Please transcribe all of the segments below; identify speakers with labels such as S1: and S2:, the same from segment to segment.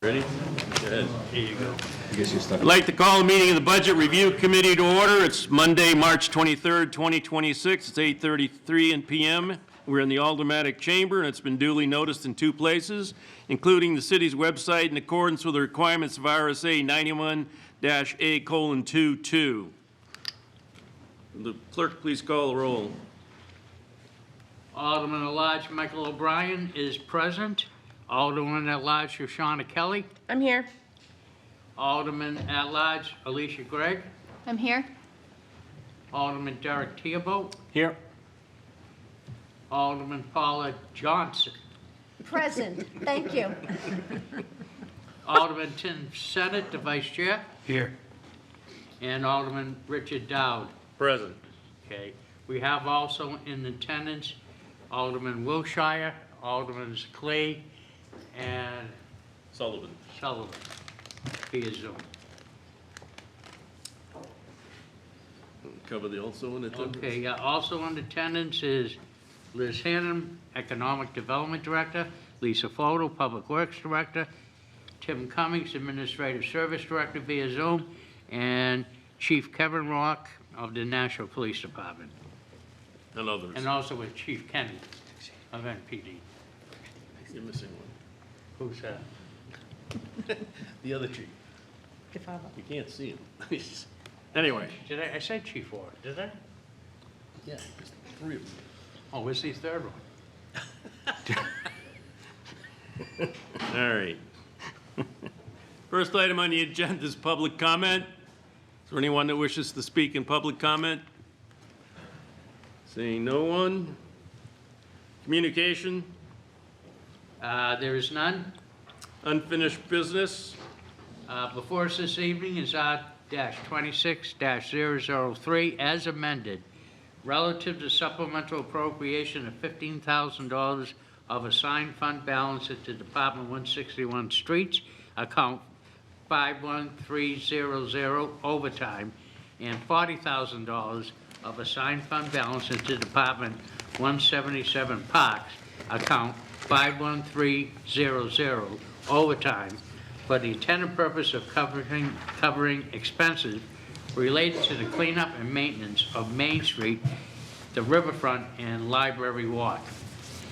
S1: Ready? Go ahead. Here you go.
S2: I guess you stuck.
S1: I'd like to call a meeting of the Budget Review Committee to order. It's Monday, March 23rd, 2026. It's 8:33 p.m. We're in the Aldermanic Chamber, and it's been duly noticed in 2 places, including the city's website in accordance with the requirements of RSA 91-A:22. The clerk, please call the roll.
S3: Alderman at Large Michael O'Brien is present. Alderman at Large Shoshana Kelly.
S4: I'm here.
S3: Alderman at Large Alicia Gregg.
S4: I'm here.
S3: Alderman Derek Theobald.
S2: Here.
S3: Alderman Paula Johnson.
S5: Present, thank you.
S3: Alderman Tim Senate, the Vice Chair.
S2: Here.
S3: And Alderman Richard Dowd.
S1: Present.
S3: Okay. We have also in attendance Alderman Wilshire, Alderman Clay, and
S1: Sullivan.
S3: Sullivan via Zoom.
S1: Cover the also in attendance.
S3: Okay, yeah, also in attendance is Liz Hannum, Economic Development Director, Lisa Foto, Public Works Director, Tim Cummings, Administrative Service Director via Zoom, and Chief Kevin Rock of the National Police Department,
S1: And others.
S3: and also with Chief Kenny of NPD.
S1: You're missing one.
S3: Who's that?
S1: The other chief. You can't see him. Anyway.
S3: Did I say Chief Ward, did I?
S1: Yeah, there's 3 of them.
S3: Oh, where's the third one?
S1: All right. First item on the agenda is public comment. Is there anyone that wishes to speak in public comment? Seeing no one. Communication,
S3: There is none.
S1: unfinished business.
S3: Before us this evening is R-26-003 as amended, relative to supplemental appropriation of $15,000 of assigned fund balance at the Department 161 Streets, account 51300 overtime, and $40,000 of assigned fund balance at the Department 177 Parks, account 51300 overtime, for the intended purpose of covering expenses related to the cleanup and maintenance of Main Street, the riverfront, and Library Walk.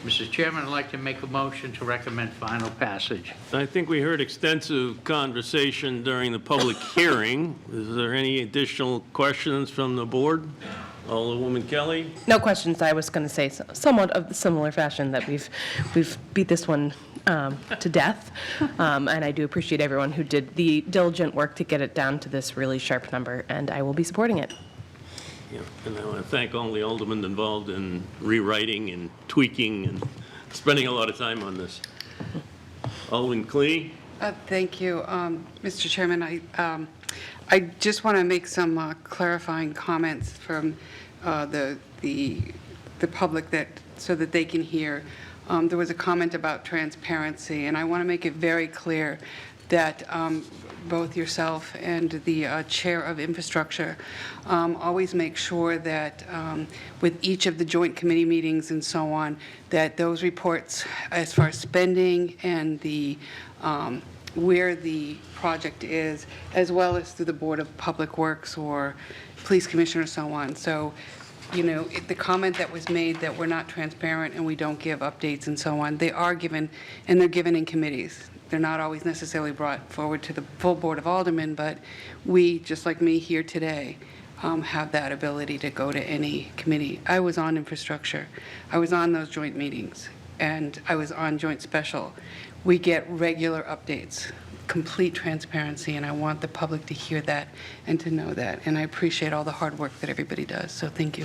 S3: Mr. Chairman, I'd like to make a motion to recommend final passage.
S1: I think we heard extensive conversation during the public hearing. Is there any additional questions from the board? Alderwoman Kelly?
S4: No questions. I was going to say somewhat of the similar fashion that we've beat this one to death, and I do appreciate everyone who did the diligent work to get it down to this really sharp number, and I will be supporting it.
S1: Yeah, and I want to thank all the aldermen involved in rewriting and tweaking and spending a lot of time on this. Alderman Klee?
S6: Thank you, Mr. Chairman. I just want to make some clarifying comments from the public so that they can hear. There was a comment about transparency, and I want to make it very clear that both yourself and the Chair of Infrastructure always make sure that with each of the joint committee meetings and so on, that those reports as far as spending and the where the project is, as well as through the Board of Public Works or Police Commissioner, so on. So, you know, the comment that was made that we're not transparent and we don't give updates and so on, they are given, and they're given in committees. They're not always necessarily brought forward to the full Board of Aldermen, but we, just like me here today, have that ability to go to any committee. I was on infrastructure. I was on those joint meetings, and I was on joint special. We get regular updates, complete transparency, and I want the public to hear that and to know that. And I appreciate all the hard work that everybody does, so thank you.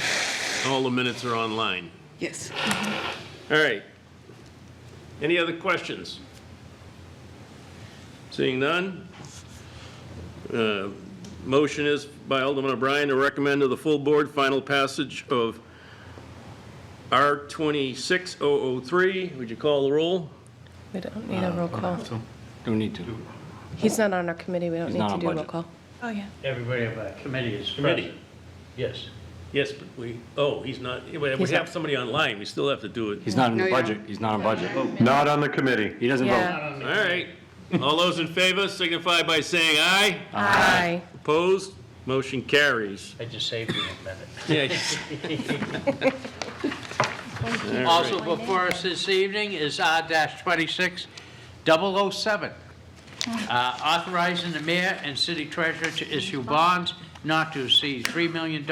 S1: All the minutes are online.
S6: Yes.
S1: All right. Any other questions? Seeing none. Motion is by Alderman O'Brien to recommend to the full board final passage of R-26-003. Would you call the roll?
S4: We don't need a roll call.
S2: Don't need to.
S4: He's not on our committee. We don't
S2: He's
S4: need
S2: not
S4: to
S2: on
S4: do a roll
S2: budget.
S4: call. Oh, yeah.
S3: Everybody of our committee is
S1: Committee.
S3: present. Yes.
S1: Yes, but he's not, we
S4: He's
S1: have
S4: not.
S1: somebody online. We still have to do it.
S2: He's not in
S6: No,
S2: the
S6: yeah.
S2: budget. He's not on budget.
S7: Not on the committee.
S2: He doesn't vote.
S4: Yeah.
S1: All right. All those in favor signify by saying aye.
S4: Aye.
S1: Opposed? Motion carries.
S3: I just saved you a minute.
S1: Yeah.
S3: Also before us this evening is R-26-007, authorizing the mayor and city treasurer to issue bonds not to exceed $3 million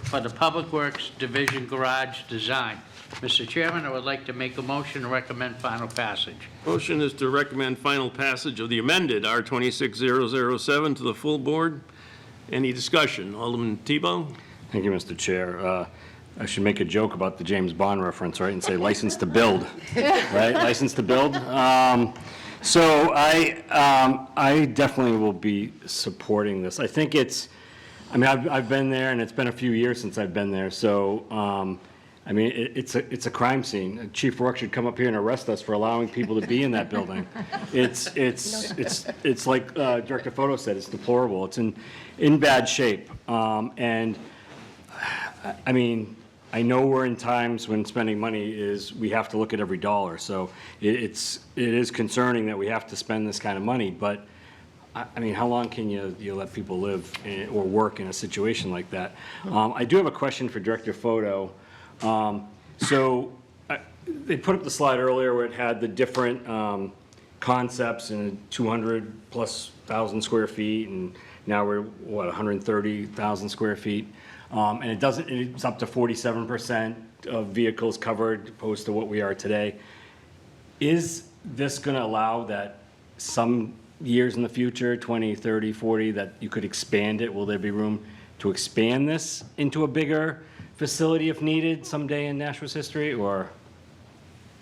S3: for the Public Works Division garage design. Mr. Chairman, I would like to make a motion to recommend final passage.
S1: Motion is to recommend final passage of the amended R-26007 to the full board. Any discussion? Alderman Tebow?
S2: Thank you, Mr. Chair. I should make a joke about the James Bond reference, right, and say license to build, right? License to build. So I definitely will be supporting this. I think I've been there, and it's been a few years since I've been there, so, it's a crime scene. Chief Rourke should come up here and arrest us for allowing people to be in that building. It's like Director Photo said, it's deplorable. It's in bad shape. I know we're in times when spending money we have to look at every dollar. So it is concerning that we have to spend this kind of money. But how long can you let people live or work in a situation like that? I do have a question for Director Photo. They put up the slide earlier where it had the different concepts in 200,000+ square feet, and now we're 130,000 square feet. And it's up to 47% of vehicles covered opposed to what we are today. Is this going to allow that some years in the future, 20, 30, 40, that you could expand it? Will there be room to expand this into a bigger facility if needed someday in Nashva's history, or?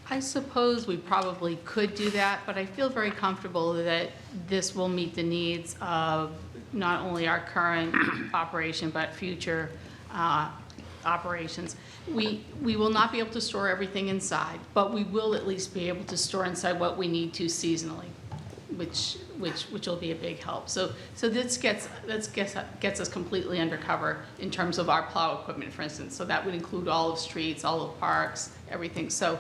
S7: I suppose we probably could do that, but I feel very comfortable that this will meet the needs of not only our current operation, but future operations. We will not be able to store everything inside, but we will at least be able to store inside what we need to seasonally, which will be a big help. So this gets us completely undercover in terms of our plow equipment, for instance. So that would include all of streets, all of parks, everything. So,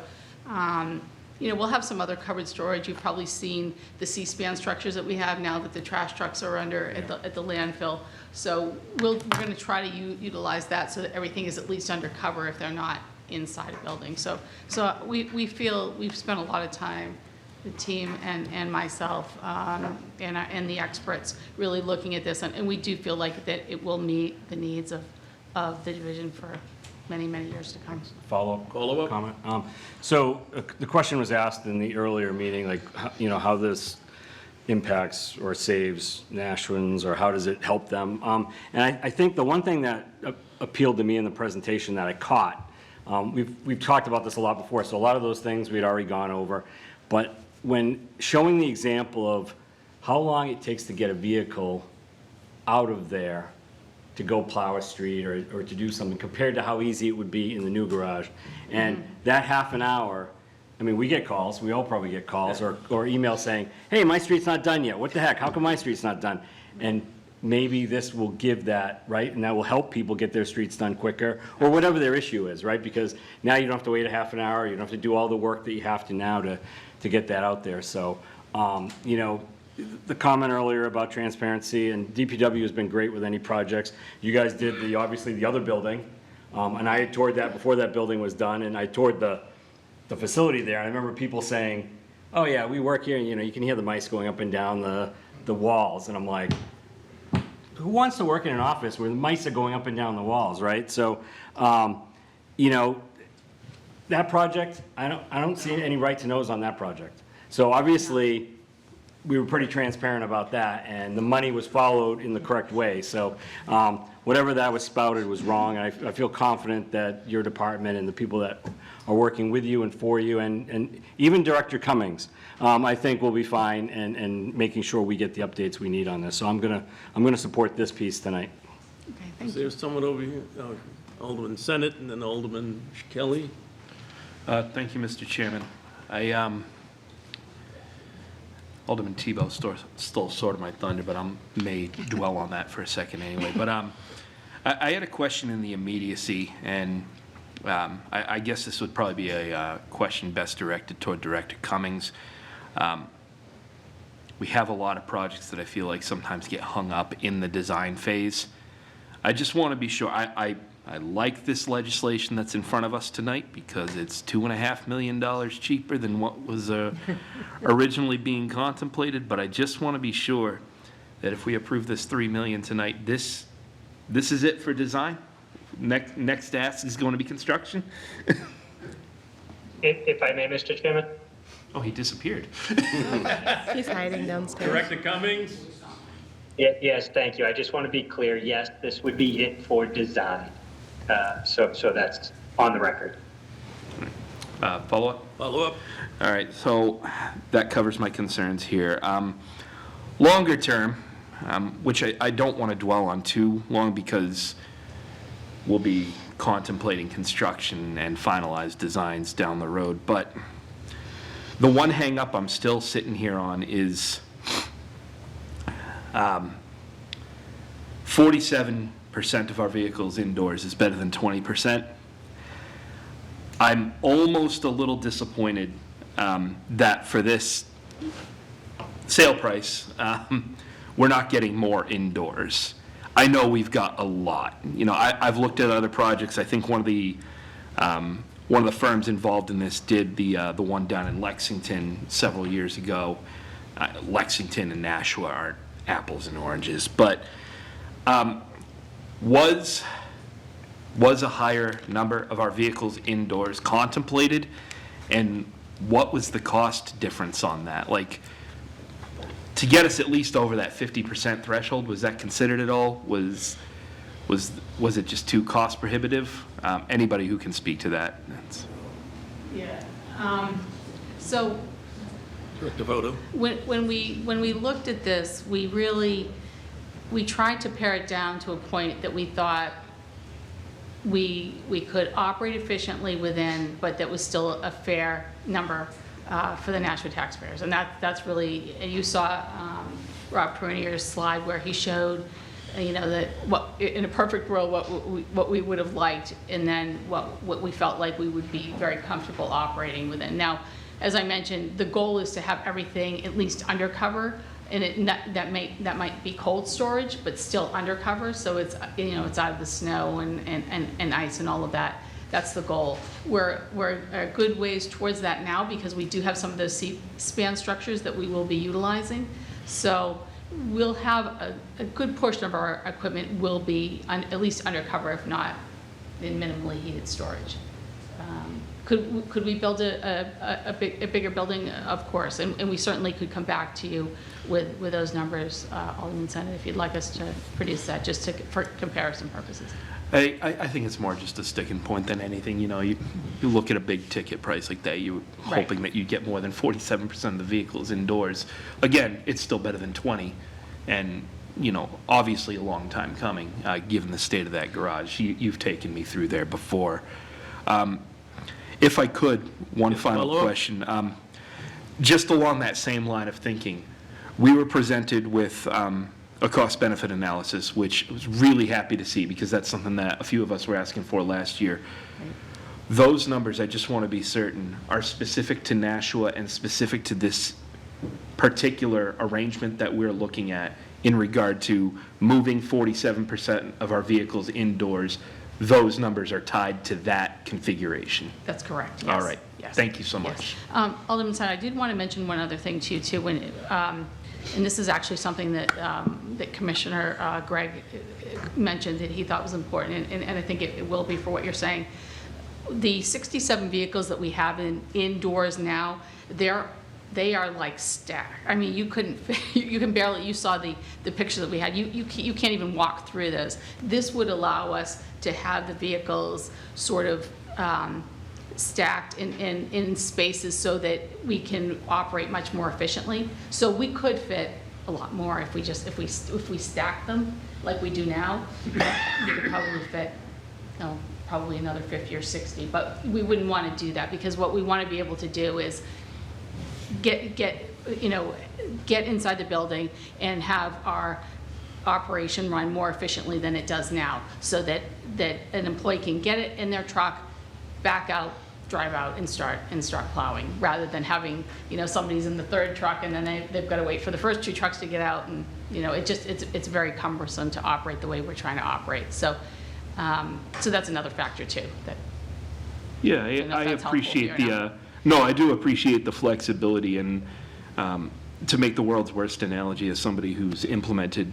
S7: we'll have some other covered storage. You've probably seen the C-span structures that we have now that the trash trucks are under at the landfill. So we're going to try to utilize that so that everything is at least undercover if they're not inside a building. So we feel we've spent a lot of time, the team and myself and the experts, really looking at this, and we do feel like that it will meet the needs of the division for many, many years to come.
S1: Follow-up
S2: comment. So the question was asked in the earlier meeting, like, how this impacts or saves Nashvans, or how does it help them? And I think the one thing that appealed to me in the presentation that I caught, we've talked about this a lot before, so a lot of those things we'd already gone over, but when showing the example of how long it takes to get a vehicle out of there to go plow a street or to do something compared to how easy it would be in the new garage. And that half an hour, we get calls, we all probably get calls or emails saying, hey, my street's not done yet. What the heck? How come my street's not done? And maybe this will give that, right? And that will help people get their streets done quicker, or whatever their issue is, right? Because now you don't have to wait a half an hour, you don't have to do all the work that you have to now to get that out there. So, the comment earlier about transparency, and DPW has been great with any projects. You guys did obviously the other building, and I had toured that before that building was done, and I toured the facility there. I remember people saying, oh yeah, we work here, and you can hear the mice going up and down the walls, and I'm like, who wants to work in an office where the mice are going up and down the walls, right? So, that project, I don't see any right to knows on that project. So obviously, we were pretty transparent about that, and the money was followed in the correct way. So whatever that was spouted was wrong, and I feel confident that your department and the people that are working with you and for you, and even Director Cummings, I think will be fine and making sure we get the updates we need on this. So I'm gonna support this piece tonight.
S7: Okay, thank
S1: Is
S7: you.
S1: there someone over here? Alderman Senate and then Alderman Kelly.
S8: Thank you, Mr. Chairman. Alderman Tebow stole sort of my thunder, but I may dwell on that for a second anyway. But I had a question in the immediacy, and I guess this would probably be a question best directed toward Director Cummings. we have a lot of projects that I feel like sometimes get hung up in the design phase. I just want to be sure, I like this legislation that's in front of us tonight because it's $2.5 million cheaper than what was originally being contemplated, but I just want to be sure that if we approve this $3 million tonight, this is it for design? Next task is going to be construction?
S9: If I may, Mr. Chairman?
S8: Oh, he disappeared.
S4: He's hiding downstairs.
S1: Director Cummings?
S9: Yes, thank you. I just want to be clear, yes, this would be it for design. So that's on the record.
S8: Follow-up?
S1: Follow-up?
S8: All right, so that covers my concerns here. Longer term, which I don't want to dwell on too long because we'll be contemplating construction and finalized designs down the road, but the one hang-up I'm still sitting here on is 47% of our vehicles indoors is better than 20%. I'm almost a little disappointed that for this sale price, we're not getting more indoors. I know we've got a lot. You know, I've looked at other projects. I think one of the firms involved in this did the one down in Lexington several years ago. Lexington and Nashua aren't apples and oranges, but was a higher number of our vehicles indoors contemplated, and what was the cost difference on that? Like, to get us at least over that 50% threshold, was that considered at all? Was it just too cost prohibitive? Anybody who can speak to that?
S7: Yeah. So
S1: Director Voto?
S7: when we looked at this, we tried to pare it down to a point that we thought we could operate efficiently within, but that was still a fair number for the Nashua taxpayers. And that's really, and you saw Rob Pernier's slide where he showed, you know, that in a perfect world, what we would have liked, and then what we felt like we would be very comfortable operating within. Now, as I mentioned, the goal is to have everything at least undercover, and that might be cold storage, but still undercover, so it's, you know, it's out of the snow and ice and all of that. That's the goal. We're a good ways towards that now because we do have some of those C-span structures that we will be utilizing. So we'll have a good portion of our equipment will be at least undercover, if not in minimally heated storage. Could we build a bigger building? Of course, and we certainly could come back to you with those numbers, Alderman Senate, if you'd like us to produce that, just for comparison purposes.
S8: I think it's more just a sticking point than anything. You know, you look at a big ticket price like that, you're hoping that you get more than 47% of the vehicles indoors. Again, it's still better than 20, and you know, obviously a long time coming, given the state of that garage. You've taken me through there before. If I could, one final question. Just along that same line of thinking, we were presented with a cost-benefit analysis, which I was really happy to see because that's something that a few of us were asking for last year. Right. Those numbers, I just want to be certain, are specific to Nashua and specific to this particular arrangement that we're looking at in regard to moving 47% of our vehicles indoors. Those numbers are tied to that configuration.
S7: That's correct, yes.
S8: All right.
S7: Yes.
S8: Thank you so much.
S7: Yes. Alderman Senate, I did want to mention one other thing to you, too. When, and this is actually something that, that Commissioner Gregg mentioned that he thought was important, and I think it will be for what you're saying. The 67 vehicles that we have indoors now, they are like stacked. I mean, you can barely, you saw the picture that we had. You can't even walk through those. This would allow us to have the vehicles sort of stacked in spaces so that we can operate much more efficiently. So we could fit a lot more if we stack them like we do now. We could probably fit, you know, probably another 50 or 60, but we wouldn't want to do that because what we want to be able to do is get inside the building and have our operation run more efficiently than it does now, so that an employee can get it in their truck, back out, drive out and start plowing, rather than having, somebody's in the third truck and then they've got to wait for the first two trucks to get out, and, it's very cumbersome to operate the way we're trying to operate. So, so that's another factor too, that.
S8: Yeah,
S7: know if
S8: I
S7: that's helpful
S8: appreciate
S7: here or
S8: the, no, I do appreciate the flexibility, and to make the world's worst analogy, as somebody who's implemented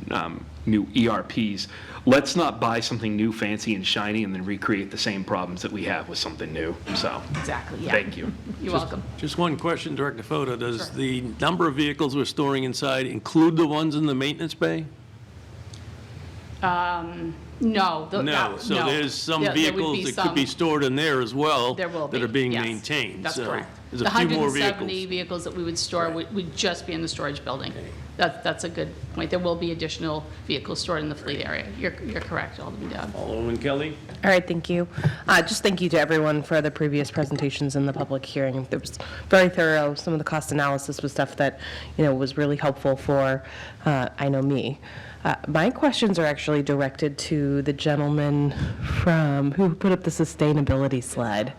S8: new ERPs, let's not buy something new, fancy and shiny, and then recreate the same problems that we have with something new, so.
S7: Exactly, yeah.
S8: Thank you.
S7: You're welcome.
S1: Just one question, Director Fota. Does
S7: Sure.
S1: the number of vehicles we're storing inside include the ones in the maintenance bay?
S7: No.
S1: No, so there's some
S7: There would
S1: vehicles
S7: be
S1: that could be
S7: some-
S1: stored in there as well.
S7: There will be,
S1: That are being
S7: yes.
S1: maintained.
S7: That's
S1: So
S7: correct.
S1: There's a few more
S7: The 170
S1: vehicles.
S7: vehicles that we would store would just be in the storage building. That's a good point. There will be additional vehicles stored in the fleet area. You're correct, Alderman Dowd.
S1: Alderman Kelly?
S4: All right, thank you. Just thank you to everyone for the previous presentations in the public hearing. It was very thorough. Some of the cost analysis was stuff that, was really helpful for, I know me. My questions are actually directed to the gentleman who put up the sustainability slide.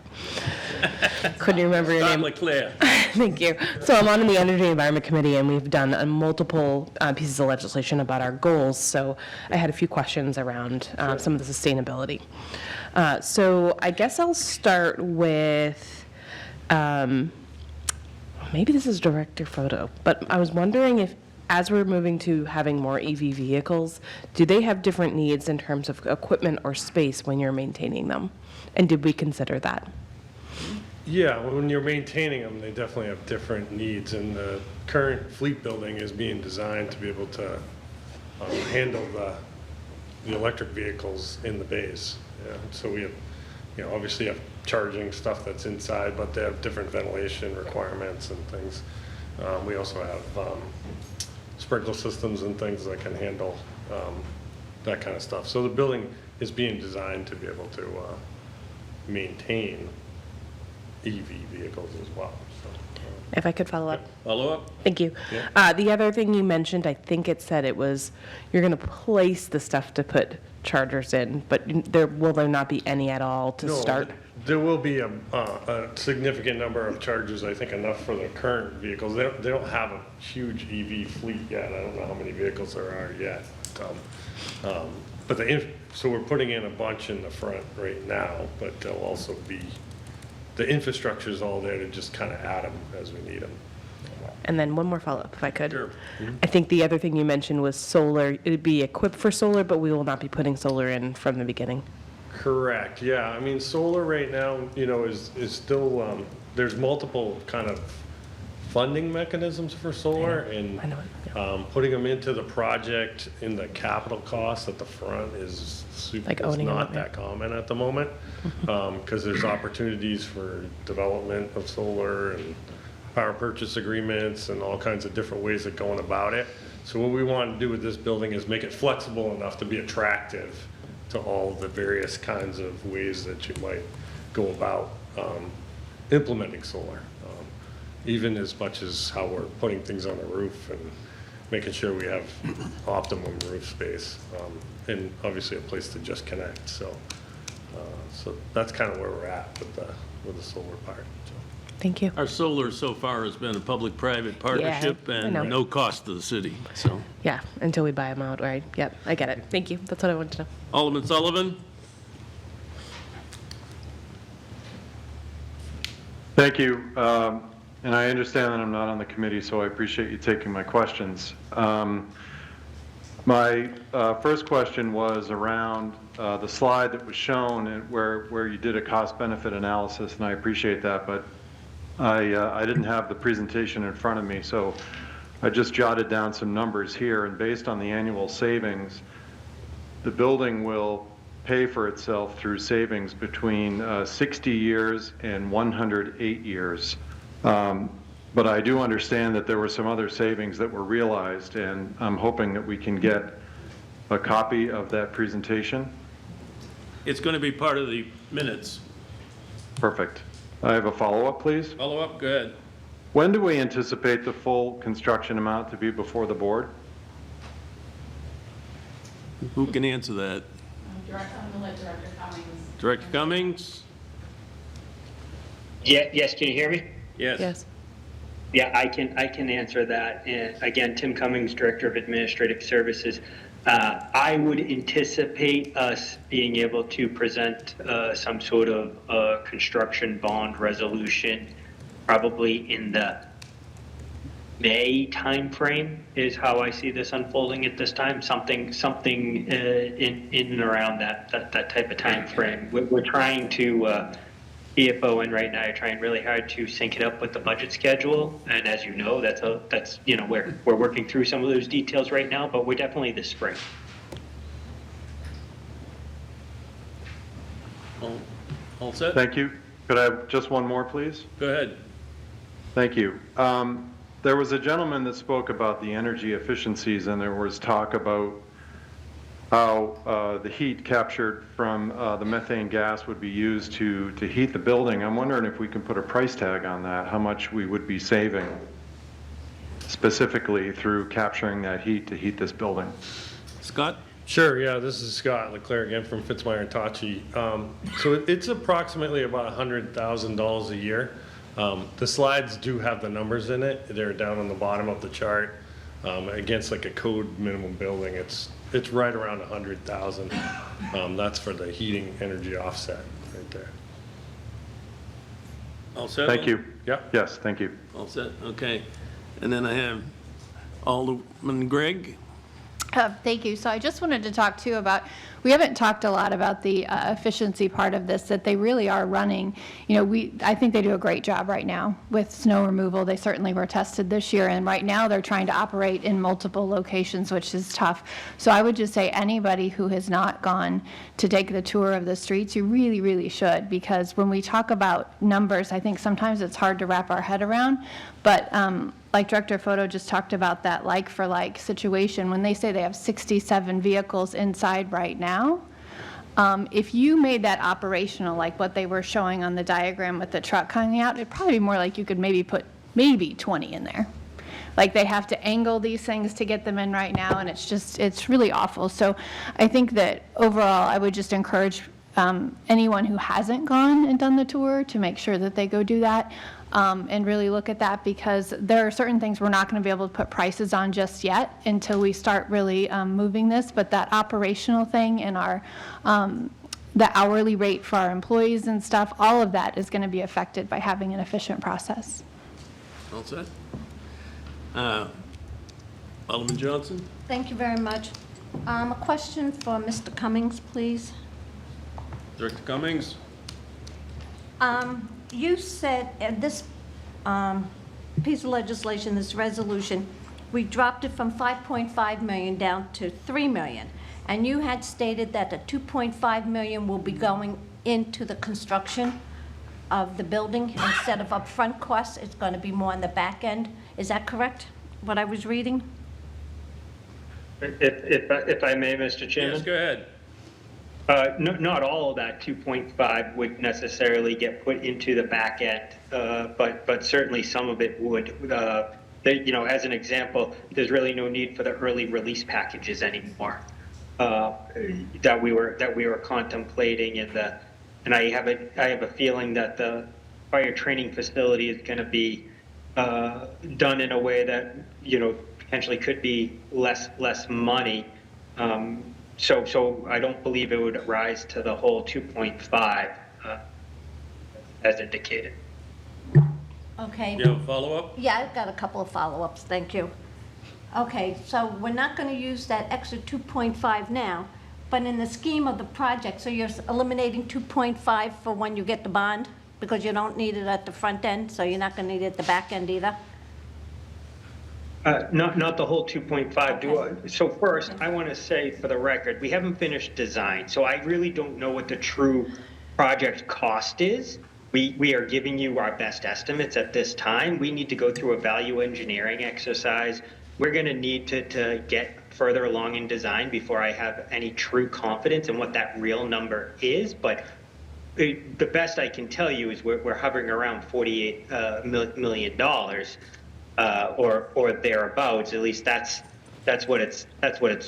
S4: Couldn't remember your
S1: Don
S4: name.
S1: Leclerc.
S4: Thank you. So I'm on the Energy and Environment Committee, and we've done multiple pieces of legislation about our goals. So I had a few questions around some of the sustainability. So I guess I'll start with, maybe this is Director Photo, but I was wondering if, as we're moving to having more EV vehicles, do they have different needs in terms of equipment or space when you're maintaining them? And did we consider that?
S10: Yeah, when you're maintaining them, they definitely have different needs, and the current fleet building is being designed to be able to handle the electric vehicles in the bays. Yeah, so we have, obviously have charging stuff that's inside, but they have different ventilation requirements and things. We also have sprinkler systems and things that can handle that kind of stuff. So the building is being designed to be able to maintain EV vehicles as well. So,
S4: If I could follow up.
S1: Follow up?
S4: Thank you. The other thing you mentioned, I think it said it was, you're going to place the stuff to put chargers in, but will there not be any at all to
S10: no,
S4: start?
S10: There will be a significant number of chargers, I think enough for the current vehicles. They don't have a huge EV fleet yet. I don't know how many vehicles there are yet. But so we're putting in a bunch in the front right now, but there'll also be, the infrastructure's all there to just kind of add them as we need them.
S4: And then one more follow-up, if I could.
S10: Sure.
S4: I think the other thing you mentioned was solar. It'd be equipped for solar, but we will not be putting solar in from the beginning.
S10: Correct, yeah. I mean, solar right now, is still, there's multiple kind of funding mechanisms for solar, and
S4: I know it,
S10: putting them into the project in the capital cost at the front is
S4: Like
S10: is
S4: owning them,
S10: not
S4: yeah.
S10: that common at the moment, because there's opportunities for development of solar and power purchase agreements and all kinds of different ways of going about it. So what we want to do with this building is make it flexible enough to be attractive to all the various kinds of ways that you might go about implementing solar. Even as much as how we're putting things on the roof and making sure we have optimum roof space, and obviously a place to just connect. So that's kind of where we're at with the solar part. So.
S4: Thank you.
S1: Our solar so far has been a public-private partnership
S4: I
S1: and
S4: know.
S1: no cost to the city, so.
S4: Yeah, until we buy them out, right? Yep, I get it. Thank you. That's what I wanted to know.
S1: Alderman Sullivan?
S11: Thank you. And I understand that I'm not on the committee, so I appreciate you taking my questions. My first question was around the slide that was shown and where you did a cost-benefit analysis, and I appreciate that, but I didn't have the presentation in front of me, so I just jotted down some numbers here, and based on the annual savings, the building will pay for itself through savings between 60 years and 108 years. But I do understand that there were some other savings that were realized, and I'm hoping that we can get a copy of that presentation.
S1: It's going to be part of the minutes.
S11: Perfect. I have a follow-up, please.
S1: Follow up, go ahead.
S11: When do we anticipate the full construction amount to be before the board?
S1: Who can answer that?
S7: I'm going to let Director Cummings.
S1: Director Cummings?
S9: Yeah, yes, can you hear me?
S1: Yes.
S4: Yes.
S9: Yeah, I can answer that. And again, Tim Cummings, Director of Administrative Services. I would anticipate us being able to present some sort of construction bond resolution probably in the May timeframe is how I see this unfolding at this time. Something in and around that type of timeframe. We're trying to. CFO and right now are trying really hard to sync it up with the budget schedule. And as you know, that's we're working through some of those details right now, but we're definitely this spring.
S1: All set?
S11: Thank you. Could I have just one more, please?
S1: Go ahead.
S11: Thank you. There was a gentleman that spoke about the energy efficiencies, and there was talk about how the heat captured from the methane gas would be used to heat the building. I'm wondering if we can put a price tag on that, how much we would be saving specifically through capturing that heat to heat this building.
S1: Scott?
S10: Sure, yeah, this is Scott Leclerc again from Fitzmyer and Tachi. So it's approximately about $100,000 a year. The slides do have the numbers in it. They're down on the bottom of the chart. Against like a code minimum building, it's right around 100,000. That's for the heating energy offset right there.
S1: All set?
S11: Thank you.
S10: Yeah.
S11: Yes, thank you.
S1: All set, okay. And then I have Alderman Gregg.
S12: Thank you. So I just wanted to talk too about, we haven't talked a lot about the efficiency part of this, that they really are running. I think they do a great job right now with snow removal. They certainly were tested this year, and right now they're trying to operate in multiple locations, which is tough. So I would just say anybody who has not gone to take the tour of the streets, you really, really should, because when we talk about numbers, I think sometimes it's hard to wrap our head around. But like Director Photo just talked about that like-for-like situation, when they say they have 67 vehicles inside right now, if you made that operational like what they were showing on the diagram with the truck coming out, it'd probably be more like you could maybe put 20 in there. Like they have to angle these things to get them in right now, and it's really awful. So I think that overall, I would just encourage anyone who hasn't gone and done the tour to make sure that they go do that. And really look at that, because there are certain things we're not going to be able to put prices on just yet until we start really moving this. But that operational thing and our the hourly rate for our employees and stuff, all of that is going to be affected by having an efficient process.
S1: All set? Alderman Johnson?
S5: Thank you very much. A question for Mr. Cummings, please.
S1: Director Cummings?
S5: You said this piece of legislation, this resolution, we dropped it from 5.5 million down to 3 million. And you had stated that the 2.5 million will be going into the construction of the building instead of upfront costs. It's going to be more on the back end. Is that correct, what I was reading?
S9: If I may, Mr. Chairman?
S1: Yes, go ahead.
S9: Not all of that 2.5 would necessarily get put into the back end, but certainly some of it would. As an example, there's really no need for the early release packages anymore that we were contemplating and I have a feeling that the fire training facility is going to be done in a way that potentially could be less money. So I don't believe it would rise to the whole 2.5 as indicated.
S5: Okay.
S1: You have a follow-up?
S5: Yeah, I've got a couple of follow-ups, thank you. Okay, so we're not going to use that extra 2.5 now, but in the scheme of the project, so you're eliminating 2.5 for when you get the bond, because you don't need it at the front end, so you're not going to need it at the back end either?
S9: Not the whole 2.5. So first, I want to say for the record, we haven't finished design, so I really don't know what the true project cost is. We are giving you our best estimates at this time. We need to go through a value engineering exercise. We're going to need to get further along in design before I have any true confidence in what that real number is. But the best I can tell you is we're hovering around $48 million. Or thereabouts. At least that's what it's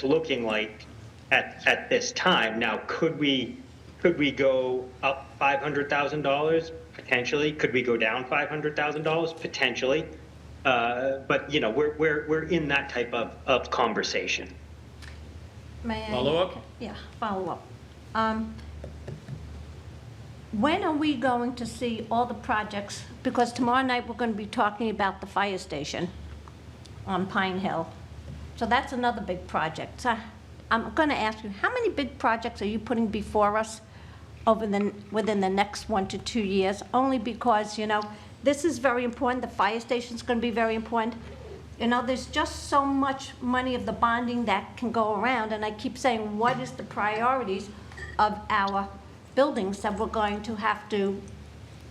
S9: looking like at this time. Now, could we Could we go up $500,000? Potentially. Could we go down $500,000? Potentially. But, you know, we're in that type of conversation.
S5: May I?
S1: Follow up?
S5: Yeah, follow up. When are we going to see all the projects? Because tomorrow night, we're going to be talking about the fire station on Pine Hill. So that's another big project. So I'm going to ask you, how many big projects are you putting before us within the next 1 to 2 years? Only because, you know, this is very important. The fire station's going to be very important. You know, there's just so much money of the bonding that can go around, and I keep saying, what is the priorities of our buildings that we're going to have to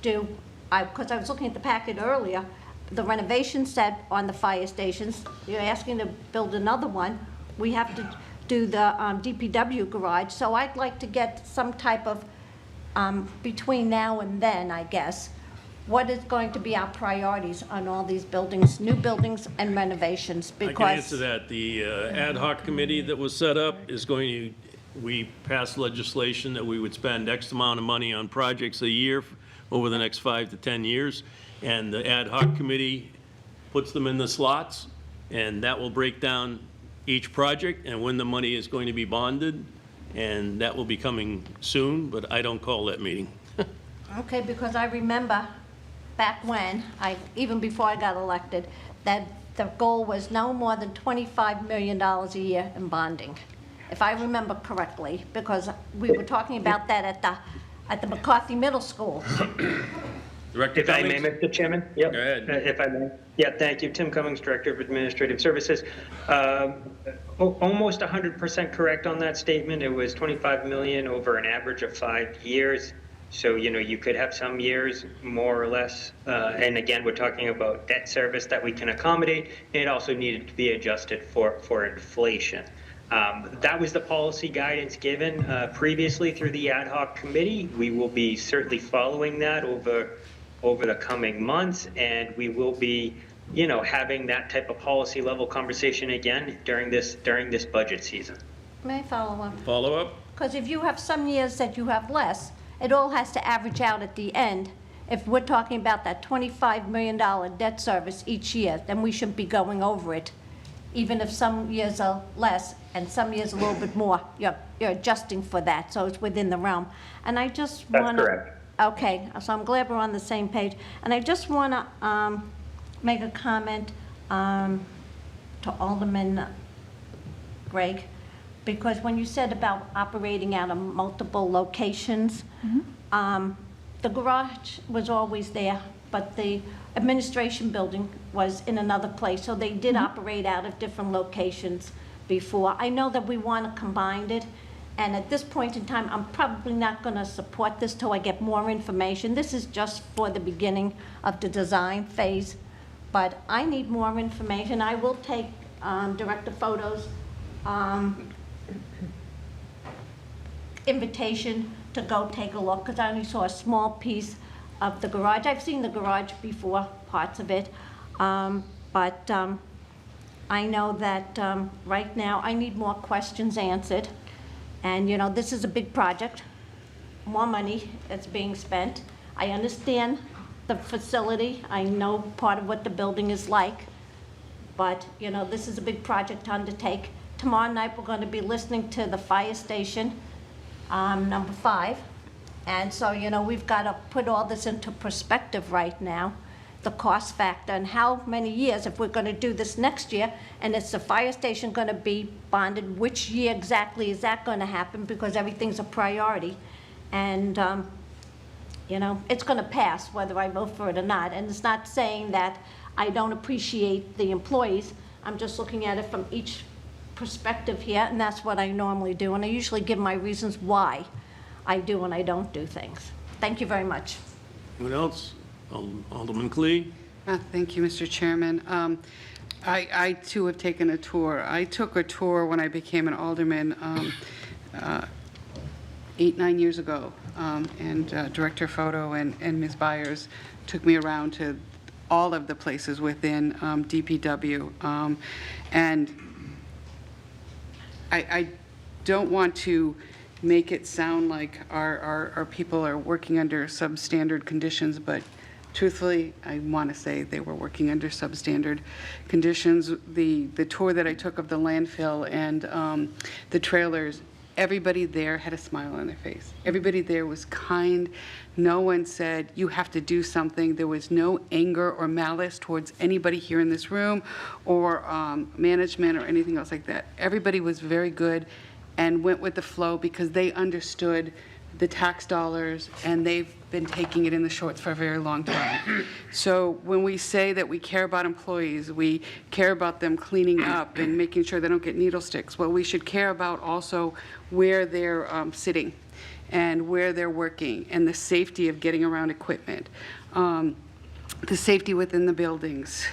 S5: do? Because I was looking at the packet earlier, the renovation set on the fire stations, you're asking to build another one. We have to do the DPW garage, so I'd like to get some type of, between now and then, I guess, what is going to be our priorities on all these buildings, new buildings and renovations?
S1: I
S5: Because
S1: can answer that. The ad hoc committee that was set up is going to, we passed legislation that we would spend X amount of money on projects a year over the next 5 to 10 years. And the ad hoc committee puts them in the slots, and that will break down each project and when the money is going to be bonded. And that will be coming soon, but I don't call that meeting.
S5: okay, because I remember back when, even before I got elected, that the goal was no more than $25 million a year in bonding, if I remember correctly, because we were talking about that at the McCarthy Middle School.
S1: Director
S9: If I may,
S1: Cummings?
S9: Mr. Chairman? Yep.
S1: Go ahead.
S9: If I may. Yeah, thank you. Tim Cummings, Director of Administrative Services. Almost 100% correct on that statement. It was 25 million over an average of 5 years. So, you know, you could have some years more or less. And again, we're talking about debt service that we can accommodate. It also needed to be adjusted for inflation. That was the policy guidance given previously through the ad hoc committee. We will be certainly following that over the coming months, and we will be, you know, having that type of policy level conversation again during this budget season.
S5: May I follow up?
S1: Follow up?
S5: Because if you have some years that you have less, it all has to average out at the end. If we're talking about that $25 million debt service each year, then we shouldn't be going over it. Even if some years are less and some years a little bit more, you're adjusting for that, so it's within the realm. And I just want to...
S9: That's correct.
S5: Okay, so I'm glad we're on the same page. And I just want to make a comment to Alderman Gregg, because when you said about operating out of multiple locations, the garage was always there, but the administration building was in another place, so they did operate out of different locations before. I know that we want to combine it, and at this point in time, I'm probably not going to support this till I get more information. This is just for the beginning of the design phase, but I need more information. I will take Director Photo's invitation to go take a look, because I only saw a small piece of the garage. I've seen the garage before, parts of it, but I know that right now I need more questions answered. And, you know, this is a big project, more money that's being spent. I understand the facility. I know part of what the building is like. But, you know, this is a big project to undertake. Tomorrow night, we're going to be listening to the fire station, number 5. And so, you know, we've got to put all this into perspective right now, the cost factor, and how many years, if we're going to do this next year, and is the fire station going to be bonded, which year exactly is that going to happen, because everything's a priority. And, you know, it's going to pass whether I vote for it or not. And it's not saying that I don't appreciate the employees. I'm just looking at it from each perspective here, and that's what I normally do. And I usually give my reasons why I do and I don't do things. Thank you very much.
S1: Anyone else? Alderman Clee?
S6: Thank you, Mr. Chairman. I too have taken a tour. I took a tour when I became an alderman 8-9 years ago, and Director Photo and Ms. Byers took me around to all of the places within DPW. And I don't want to make it sound like our people are working under substandard conditions, but truthfully, I want to say they were working under substandard conditions. The tour that I took of the landfill and the trailers, everybody there had a smile on their face. Everybody there was kind. No one said, you have to do something. There was no anger or malice towards anybody here in this room or management or anything else like that. Everybody was very good and went with the flow because they understood the tax dollars, and they've been taking it in the shorts for a very long time. So when we say that we care about employees, we care about them cleaning up and making sure they don't get needle sticks, well, we should care about also where they're sitting and where they're working and the safety of getting around equipment, the safety within the buildings.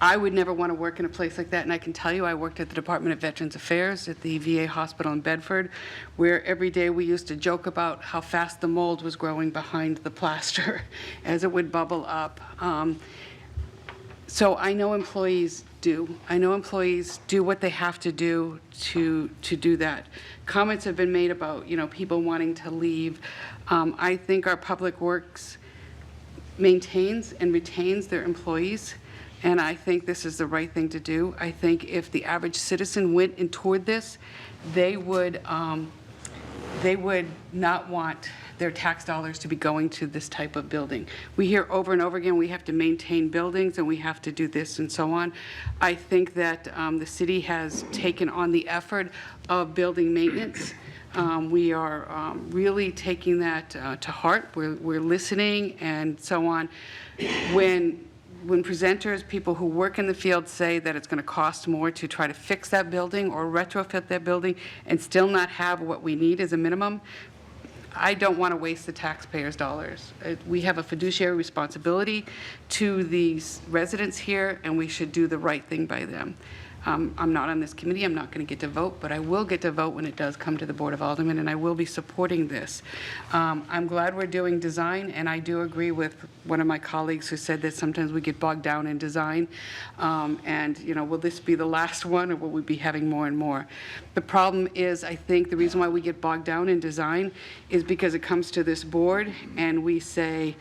S6: I would never want to work in a place like that, and I can tell you, I worked at the Department of Veterans Affairs at the VA hospital in Bedford, where every day we used to joke about how fast the mold was growing behind the plaster as it would bubble up. So I know employees do. I know employees do what they have to do to do that. Comments have been made about, people wanting to leave. I think our Public Works maintains and retains their employees. And I think this is the right thing to do. I think if the average citizen went and toured this, they would not want their tax dollars to be going to this type of building. We hear over and over again, we have to maintain buildings and we have to do this and so on. I think that the city has taken on the effort of building maintenance. We are really taking that to heart. We're listening and so on. When presenters, people who work in the field say that it's going to cost more to try to fix that building or retrofit that building and still not have what we need as a minimum, I don't want to waste the taxpayers' dollars. We have a fiduciary responsibility to these residents here, and we should do the right thing by them. I'm not on this committee, I'm not going to get to vote, but I will get to vote when it does come to the Board of Aldermen, and I will be supporting this. I'm glad we're doing design, and I do agree with one of my colleagues who said that sometimes we get bogged down in design, and, will this be the last one, or will we be having more and more? The problem is, I think the reason why we get bogged down in design is because it comes to this board, and we say,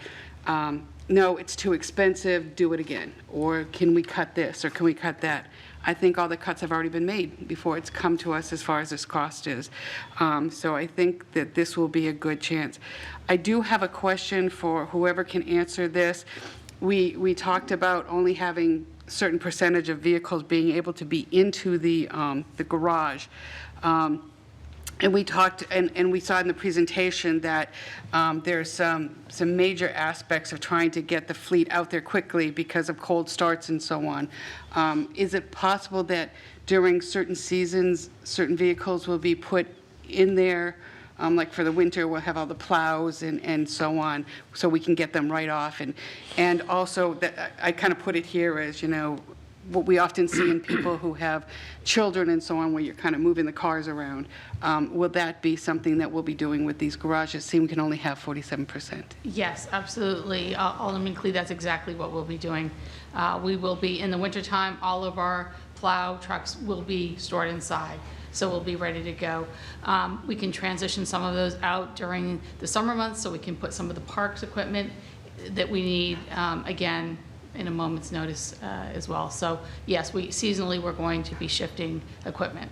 S6: no, it's too expensive, do it again, or can we cut this, or can we cut that? I think all the cuts have already been made before it's come to us as far as this cost is. So I think that this will be a good chance. I do have a question for whoever can answer this. We talked about only having a certain percentage of vehicles being able to be into the garage. And we talked, and we saw in the presentation that there's some major aspects of trying to get the fleet out there quickly because of cold starts and so on. Is it possible that during certain seasons, certain vehicles will be put in there, like for the winter, we'll have all the plows and so on, so we can get them right off? And also, that I kind of put it here as, what we often see in people who have children and so on, where you're kind of moving the cars around. Will that be something that we'll be doing with these garages? See, we can only have 47%.
S7: Yes, absolutely. Alderman Clee, that's exactly what we'll be doing. We will be, in the wintertime, all of our plow trucks will be stored inside, so we'll be ready to go. We can transition some of those out during the summer months, so we can put some of the parks equipment that we need, again, in a moment's notice as well. So yes, seasonally, we're going to be shifting equipment.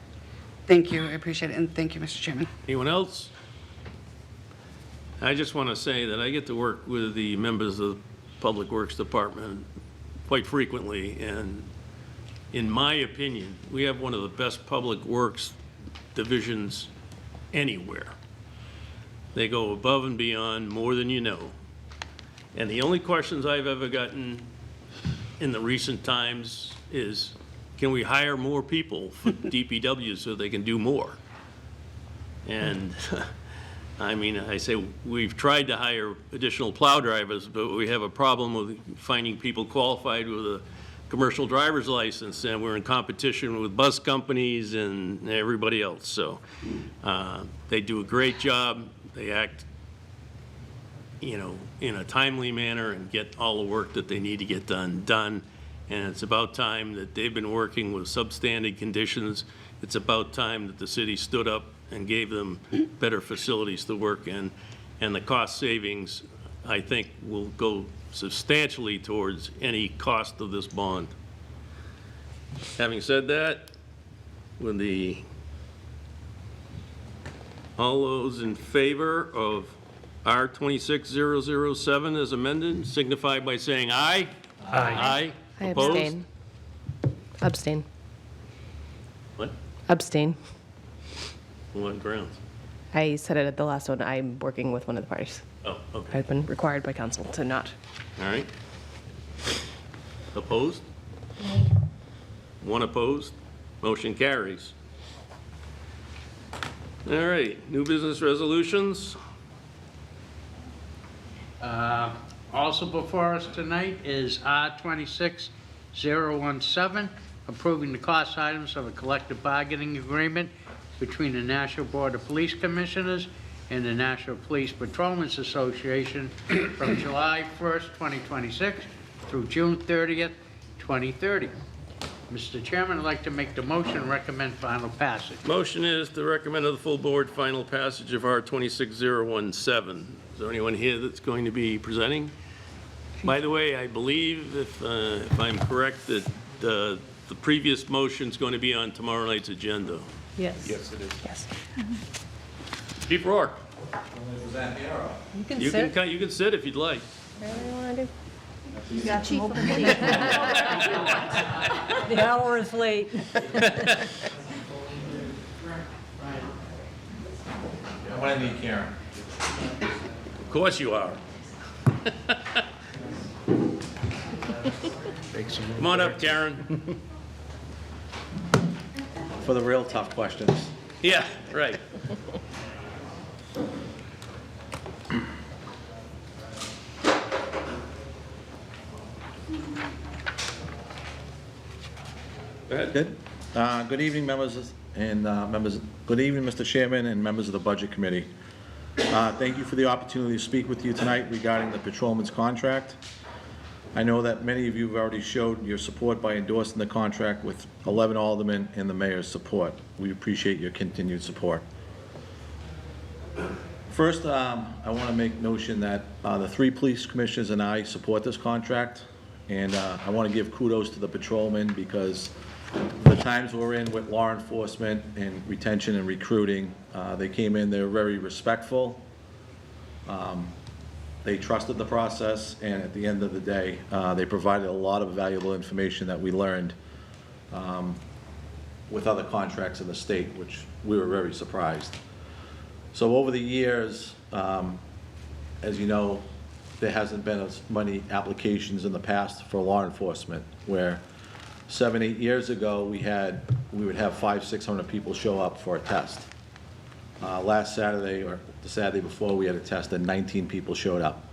S6: Thank you, I appreciate it, and thank you, Mr. Chairman.
S1: Anyone else? I just want to say that I get to work with the members of the Public Works Department quite frequently, and in my opinion, we have one of the best public works divisions anywhere. They go above and beyond more than you know. And the only questions I've ever gotten in the recent times is, can we hire more people for DPW so they can do more? And I mean, I say we've tried to hire additional plow drivers, but we have a problem with finding people qualified with a commercial driver's license, and we're in competition with bus companies and everybody else. So they do a great job. They act, in a timely manner and get all the work that they need to get done. And it's about time that they've been working with substandard conditions. It's about time that the city stood up and gave them better facilities to work in. And the cost savings, I think, will go substantially towards any cost of this bond. Having said that, all those in favor of R 26007 as amended, signify by saying aye. Aye.
S4: I
S1: Opposed?
S4: abstain. Abstain.
S1: What?
S4: Abstain.
S1: On what grounds?
S4: I said it at the last one. I'm working with one of the parties.
S1: Oh, okay,
S4: I've been required by council to not.
S1: all right. Opposed? One opposed, motion carries. All right, new business resolutions.
S3: Also before us tonight is R 26017, approving the cost items of a collective bargaining agreement between the National Board of Police Commissioners and the National Police Patrolmen's Association from July 1st, 2026 through June 30th, 2030. Mr. Chairman, I'd like to make the motion and recommend final passage.
S1: Motion is to recommend to the full board final passage of R 26017. Is there anyone here that's going to be presenting? By the way, I believe, if I'm correct, that the previous motion's going to be on tomorrow night's agenda.
S4: Yes.
S1: Yes, it is.
S4: Yes.
S1: Chief Rourke,
S4: You can
S1: you can sit if you'd like.
S4: Whatever you want to do.
S13: The hour is late.
S14: I want to meet Karen.
S1: Of course you are. Come on up, Karen.
S14: For the real tough questions.
S1: Yeah, right. Go ahead.
S14: Good. Good evening, members and good evening, Mr. Chairman and members of the Budget Committee. Thank you for the opportunity to speak with you tonight regarding the patrolman's contract. I know that many of you have already showed your support by endorsing the contract with 11 aldermen and the mayor's support. We appreciate your continued support. First, I want to make notion that the 3 police commissioners and I support this contract, and I want to give kudos to the patrolmen because the times we're in with law enforcement and retention and recruiting, they came in, they were very respectful. They trusted the process, and at the end of the day, they provided a lot of valuable information that we learned with other contracts in the state, which we were very surprised. So over the years, as you know, there hasn't been as many applications in the past for law enforcement, where 7, 8 years ago, we would have 500, 600 people show up for a test. Last Saturday, or the Saturday before, we had a test and 19 people showed up.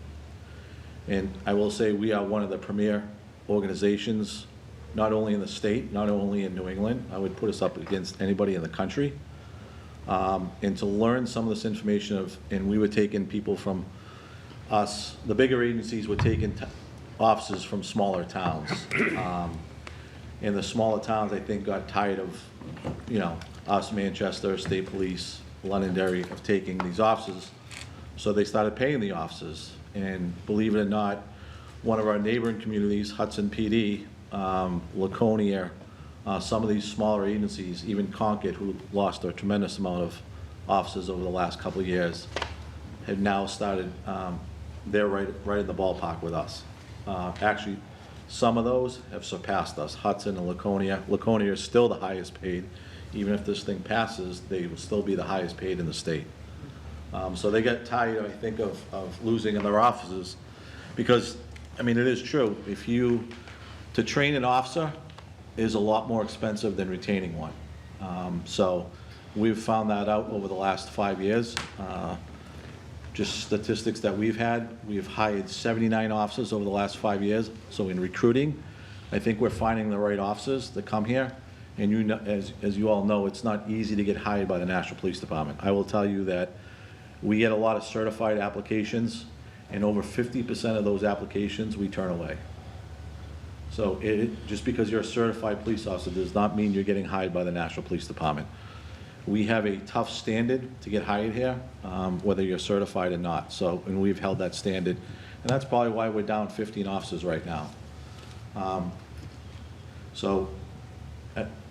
S14: And I will say we are one of the premier organizations, not only in the state, not only in New England. I would put us up against anybody in the country. And to learn some of this information and we were taking people from us, the bigger agencies were taking officers from smaller towns. And the smaller towns, I think, got tired of, us, Manchester, State Police, Londonderry, of taking these officers. So they started paying the officers. And believe it or not, one of our neighboring communities, Hudson PD, Laconia, some of these smaller agencies, even Concord, who lost a tremendous amount of officers over the last couple of years, have now started, they're right in the ballpark with us. Actually, some of those have surpassed us, Hudson and Laconia. Laconia is still the highest paid. Even if this thing passes, they will still be the highest paid in the state. So they got tired, I think, of losing in their offices, because, I mean, it is true. To train an officer is a lot more expensive than retaining one. So we've found that out over the last 5 years. Just statistics that we've had, we've hired 79 officers over the last 5 years. So in recruiting, I think we're finding the right officers that come here. And you know, as you all know, it's not easy to get hired by the National Police Department. I will tell you that we get a lot of certified applications, and over 50% of those applications we turn away. So just because you're a certified police officer does not mean you're getting hired by the National Police Department. we have a tough standard to get hired here, whether you're certified or not. So, and we've held that standard. And that's probably why we're down 15 officers right now. So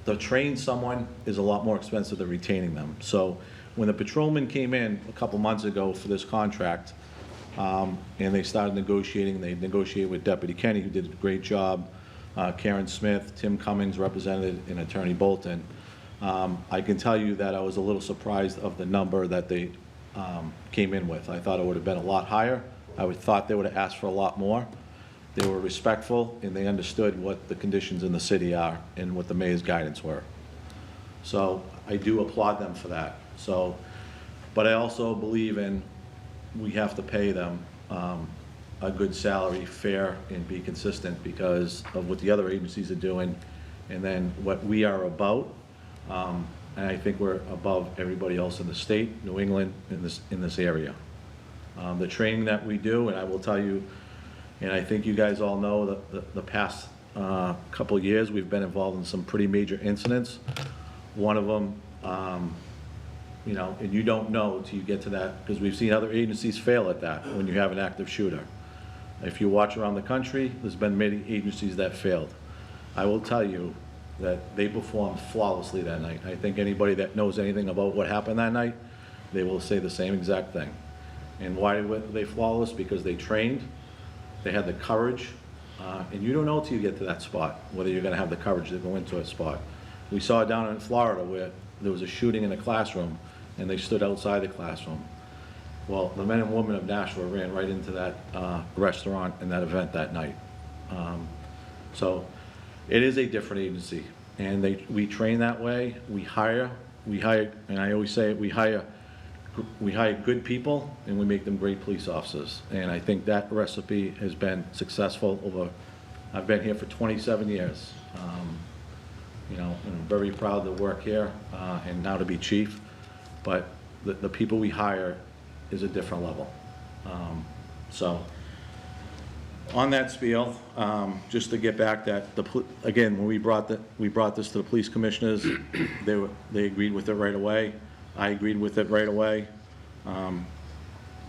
S14: to train someone is a lot more expensive than retaining them. So when the patrolman came in a couple months ago for this contract, and they started negotiating, they negotiated with Deputy Kenny, who did a great job, Karen Smith, Tim Cummings represented, and Attorney Bolton. I can tell you that I was a little surprised of the number that they came in with. I thought it would have been a lot higher. I would thought they would have asked for a lot more. They were respectful, and they understood what the conditions in the city are and what the mayor's guidance were. So I do applaud them for that. So, but I also believe in, we have to pay them a good salary, fair, and be consistent because of what the other agencies are doing, and then what we are about. And I think we're above everybody else in the state, New England, in this area. The training that we do, and I will tell you, and I think you guys all know that the past couple of years, we've been involved in some pretty major incidents. One of them, you know, and you don't know till you get to that, because we've seen other agencies fail at that when you have an active shooter. If you watch around the country, there's been many agencies that failed. I will tell you that they performed flawlessly that night. I think anybody that knows anything about what happened that night, they will say the same exact thing. And why were they flawless? Because they trained, they had the courage, and you don't know till you get to that spot, whether you're gonna have the courage to go into a spot. We saw it down in Florida where there was a shooting in a classroom, and they stood outside the classroom. Well, the men and women of Nashua ran right into that restaurant and that event that night. So it is a different agency, and we train that way. We hire, and I always say it, we hire good people, and we make them great police officers. And I think that recipe has been successful over, I've been here for 27 years. You know, and I'm very proud to work here and now to be chief. But the people we hire is a different level. So on that spiel, just to get back that, again, when we brought this to the police commissioners, they agreed with it right away. I agreed with it right away.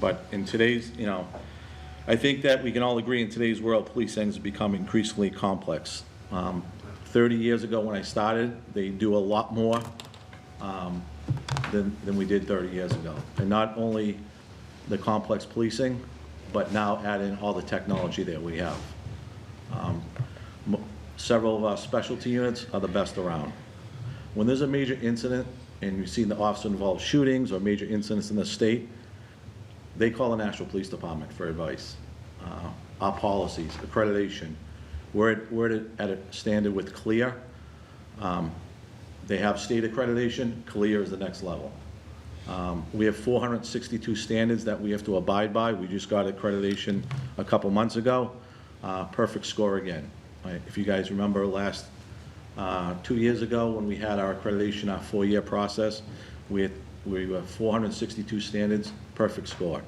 S14: But in today's, you know, I think that we can all agree in today's world, policing has become increasingly complex. 30 years ago when I started, they do a lot more than we did 30 years ago. And not only the complex policing, but now add in all the technology that we have. Several of our specialty units are the best around. When there's a major incident, and you've seen the officer-involved shootings or major incidents in the state, they call the National Police Department for advice. Our policies, accreditation, we're at a standard with CLEAR. They have state accreditation, CLEAR is the next level. We have 462 standards that we have to abide by. We just got accreditation a couple months ago. Perfect score again. If you guys remember last 2 years ago when we had our accreditation, our 4-year process, we were 462 standards, perfect score.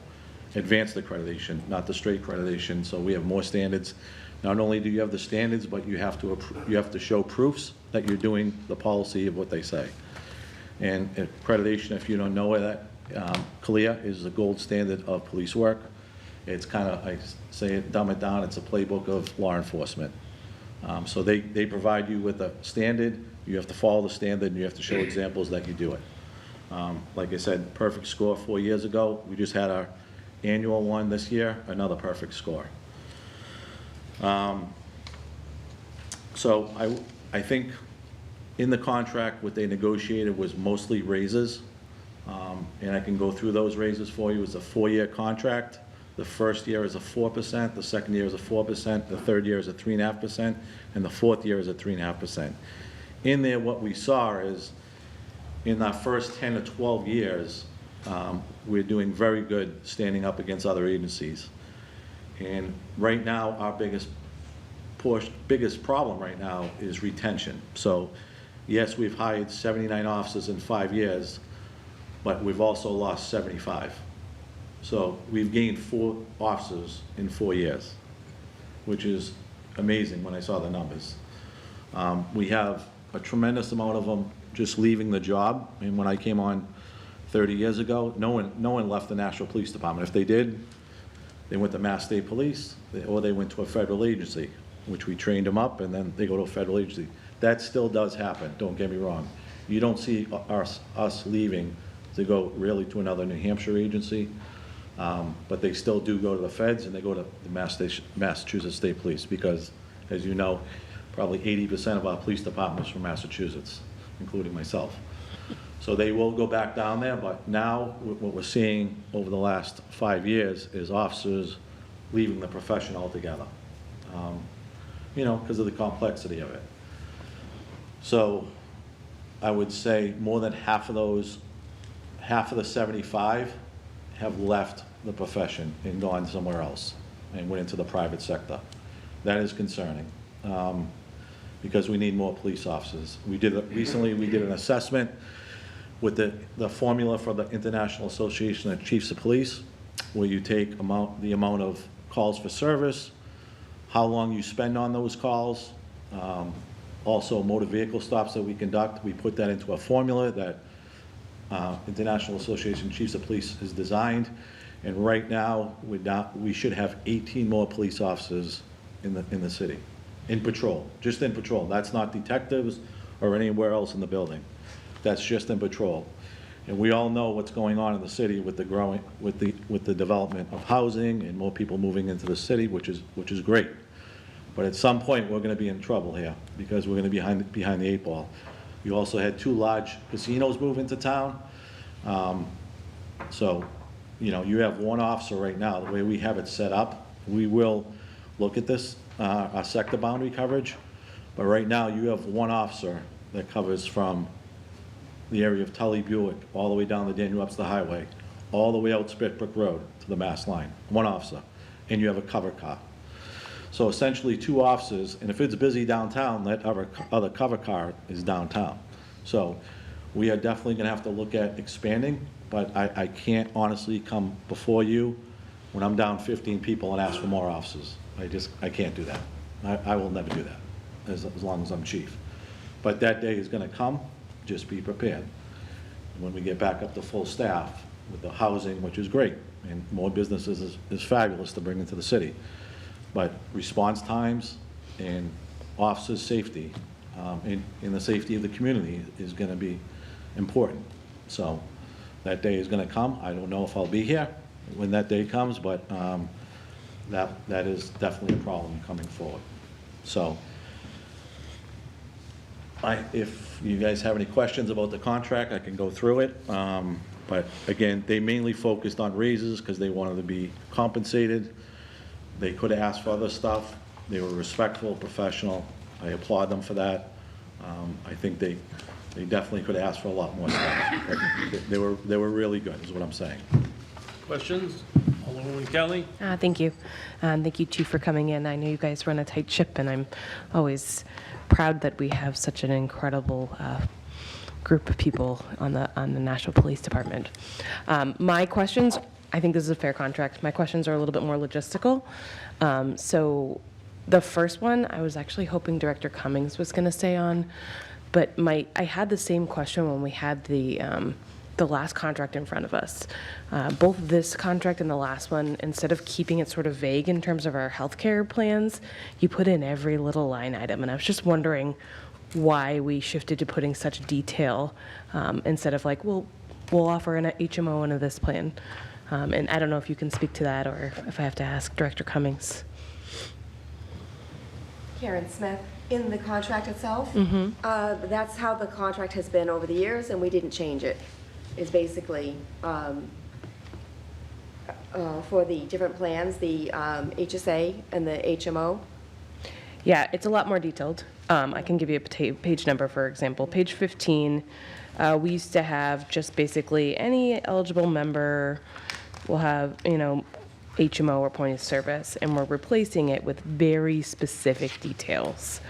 S14: Advanced accreditation, not the straight accreditation, so we have more standards. Not only do you have the standards, but you have to show proofs that you're doing the policy of what they say. And accreditation, if you don't know that, CLEAR is the gold standard of police work. It's kind of, I say it, dumb it down, it's a playbook of law enforcement. So they provide you with a standard, you have to follow the standard, and you have to show examples that you do it. Like I said, perfect score 4 years ago. We just had our annual one this year, another perfect score. So I think in the contract, what they negotiated was mostly raises. And I can go through those raises for you. It's a 4-year contract. The first year is a 4%, the second year is a 4%, the third year is a 3.5%, and the fourth year is a 3.5%. In there, what we saw is in our first 10 to 12 years, we're doing very good standing up against other agencies. And right now, our biggest problem right now is retention. So yes, we've hired 79 officers in 5 years, but we've also lost 75. So we've gained 4 officers in 4 years, which is amazing when I saw the numbers. We have a tremendous amount of them just leaving the job. And when I came on 30 years ago, no one left the National Police Department. If they did, they went to Mass State Police, or they went to a federal agency, which we trained them up, and then they go to a federal agency. That still does happen, don't get me wrong. You don't see us leaving to go really to another New Hampshire agency, but they still do go to the feds, and they go to the Massachusetts State Police, because, as you know, probably 80% of our police department is from Massachusetts, including myself. So they will go back down there, but now what we're seeing over the last 5 years is officers leaving the profession altogether, because of the complexity of it. So I would say more than half of the 75 have left the profession and gone somewhere else and went into the private sector. That is concerning, because we need more police officers. Recently we did an assessment with the formula for the International Association of Chiefs of Police, where you take the amount of calls for service, how long you spend on those calls, also motor vehicle stops that we conduct. We put that into a formula that International Association of Chiefs of Police has designed, and right now we should have 18 more police officers in the city, in patrol, just in patrol. That's not detectives or anywhere else in the building. That's just in patrol. And we all know what's going on in the city with the development of housing and more people moving into the city, which is great. But at some point, we're going to be in trouble here, because we're going to be behind the 8 ball. You also had 2 large casinos move into town. So, you have 1 officer right now. The way we have it set up, we will look at this, our sector boundary coverage. But right now, you have 1 officer that covers from the area of Tully Buick, all the way down the Daniel Webster Highway, all the way out Spitbrook Road to the Mass Line, 1 officer, and you have a cover car. So essentially 2 officers, and if it's busy downtown, that other cover car is downtown. So we are definitely gonna have to look at expanding, but I can't honestly come before you when I'm down 15 people and ask for more officers. I can't do that. I will never do that, as long as I'm chief. But that day is gonna come. Just be prepared. When we get back up to full staff with the housing, which is great, and more businesses is fabulous to bring into the city, but response times and officers' safety and the safety of the community is going to be important. So that day is going to come. I don't know if I'll be here when that day comes, but that is definitely a problem coming forward. So if you guys have any questions about the contract, I can go through it. But again, they mainly focused on raises because they wanted to be compensated. They could have asked for other stuff. They were respectful, professional. I applaud them for that. I think they definitely could have asked for a lot more stuff. But they were really good, is what I'm saying.
S1: Questions? Alderwoman Kelly?
S4: Thank you. Thank you, Chief, for coming in. I know you guys run a tight ship, and I'm always proud that we have such an incredible group of people on the National Police Department. My questions, I think this is a fair contract. My questions are a little bit more logistical. So the first one, I was actually hoping Director Cummings was going to stay on, but I had the same question when we had the last contract in front of us. Both this contract and the last one, instead of keeping it sort of vague in terms of our healthcare plans, you put in every little line item. And I was just wondering why we shifted to putting such detail instead of like, we'll offer an HMO into this plan. And I don't know if you can speak to that or if I have to ask Director Cummings.
S13: Karen Smith, in the contract itself, that's how the contract has been over the years, and we didn't change it. Is basically for the different plans, the HSA and the HMO.
S4: Yeah, it's a lot more detailed. I can give you a page number, for example. Page 15, we used to have just basically any eligible member will have, HMO or point of service, and we're replacing it with very specific details.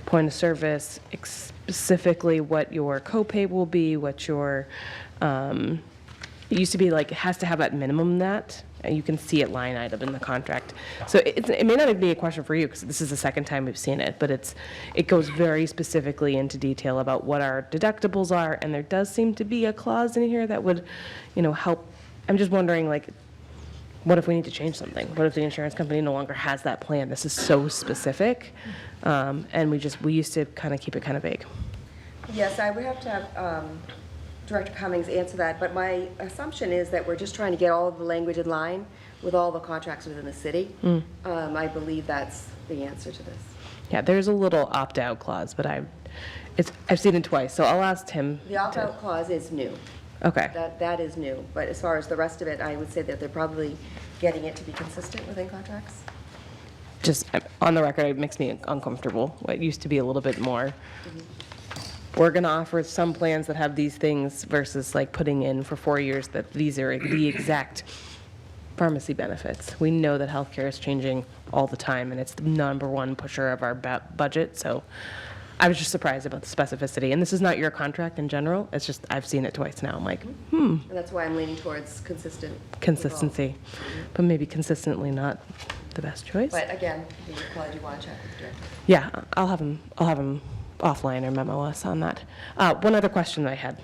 S4: Point of service, specifically what your copay will be, what your It used to be like, it has to have at minimum that, and you can see it line item in the contract. So it may not even be a question for you, because this is the second time we've seen it, but it goes very specifically into detail about what our deductibles are, and there does seem to be a clause in here that would, help. I'm just wondering, like, what if we need to change something? What if the insurance company no longer has that plan? This is so specific, and we used to kind of keep it kind of vague.
S13: Yes, I would have to have Director Cummings answer that, but my assumption is that we're just trying to get all of the language in line with all the contracts within the city. I believe that's the answer to this.
S4: Yeah, there's a little opt-out clause, but I've seen it twice, so I'll ask Tim.
S13: The opt-out clause is new.
S4: Okay.
S13: That is new, but as far as the rest of it, I would say that they're probably getting it to be consistent within contracts.
S4: Just on the record, it makes me uncomfortable. It used to be a little bit more, we're going to offer some plans that have these things versus like putting in for 4 years that these are the exact pharmacy benefits. We know that healthcare is changing all the time, and it's the number one pusher of our budget, so I was just surprised about the specificity. And this is not your contract in general, it's just I've seen it twice now. I'm like,
S13: And that's why I'm leaning towards
S4: consistency. But maybe consistently not the best choice.
S13: But again, the quality you want to check with the director.
S4: Yeah, I'll have him offline or memo us on that. One other question I had.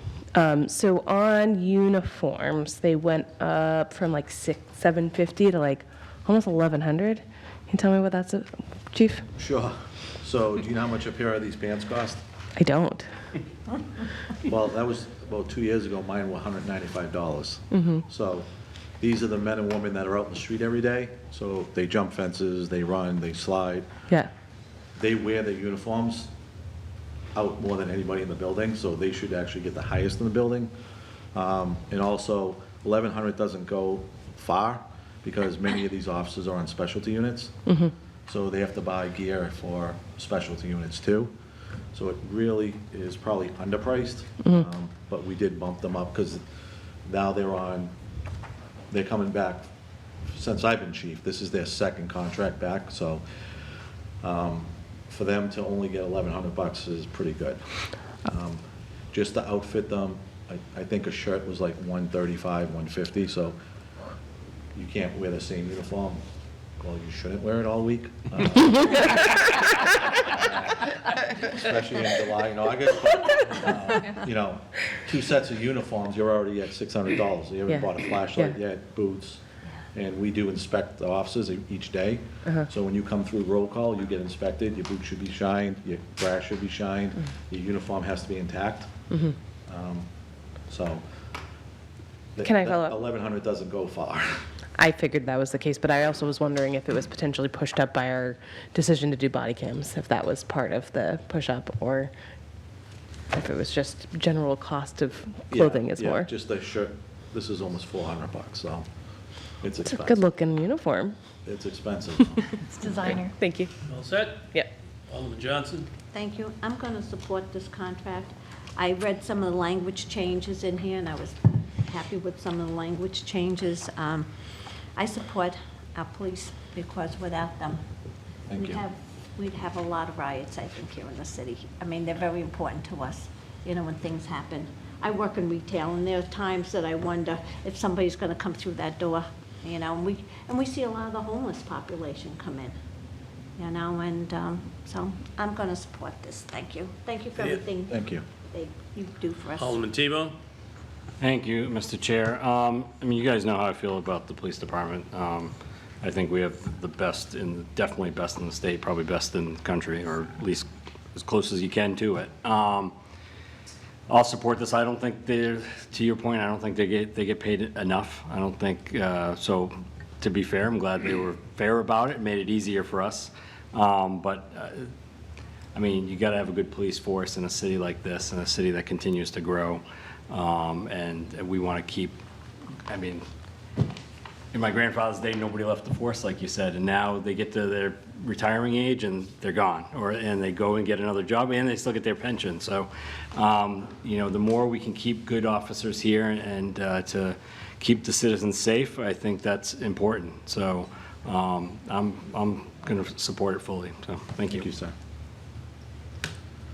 S4: So on uniforms, they went up from like $750 to like almost $1,100. Can you tell me what that's, Chief?
S14: Sure. So do you know how much a pair of these pants cost?
S4: I don't.
S14: Well, that was about 2 years ago. Mine were $195. So these are the men and women that are out in the street every day. So they jump fences, they run, they slide.
S4: Yeah.
S14: They wear their uniforms out more than anybody in the building, so they should actually get the highest in the building. And also, 1,100 doesn't go far, because many of these officers are on specialty units. So they have to buy gear for specialty units too. So it really is probably underpriced, but we did bump them up, because now they're coming back, since I've been chief, this is their second contract back, so for them to only get $1,100 is pretty good. Just to outfit them, I think a shirt was like $135, $150, so you can't wear the same uniform. Well, you shouldn't wear it all week. Especially in July and August, but, 2 sets of uniforms, you're already at $600. You haven't bought a flashlight yet, boots. And we do inspect the officers each day. So when you come through roll call, you get inspected, your boots should be shined, your brass should be shined, your uniform has to be intact. So.
S4: Can I follow up?
S14: 1,100 doesn't go far.
S4: I figured that was the case, but I also was wondering if it was potentially pushed up by our decision to do body cams, if that was part of the push-up, or if it was just general cost of clothing is more.
S14: Yeah, just a shirt, this is almost $400, so it's
S4: It's a
S14: expensive.
S4: good-looking uniform.
S14: It's expensive.
S12: It's designer.
S4: Thank you.
S1: All set?
S4: Yeah.
S1: Alderman Johnson?
S5: Thank you. I'm going to support this contract. I read some of the language changes in here, and I was happy with some of the language changes. I support our police, because without them,
S14: Thank you.
S5: we'd have a lot of riots, I think, here in the city. I mean, they're very important to us, when things happen. I work in retail, and there are times that I wonder if somebody's going to come through that door, and we see a lot of the homeless population come in, so I'm going to support this. Thank you. Thank you for everything
S14: Thank you.
S5: you do for us.
S1: Alderman Tebow?
S2: Thank you, Mr. Chair. You guys know how I feel about the police department. I think we have the best, definitely best in the state, probably best in the country, or at least as close as you can to it. I'll support this. I don't think to your point, I don't think they get paid enough. I don't think, so to be fair, I'm glad they were fair about it, made it easier for us. But you got to have a good police force in a city like this, in a city that continues to grow. And we want to keep, in my grandfather's day, nobody left the force, like you said, and now they get to their retiring age and they're gone, and they go and get another job, and they still get their pension. So, the more we can keep good officers here and to keep the citizens safe, I think that's important. So, I'm going to support it fully. So, thank you.
S14: Thank you, sir.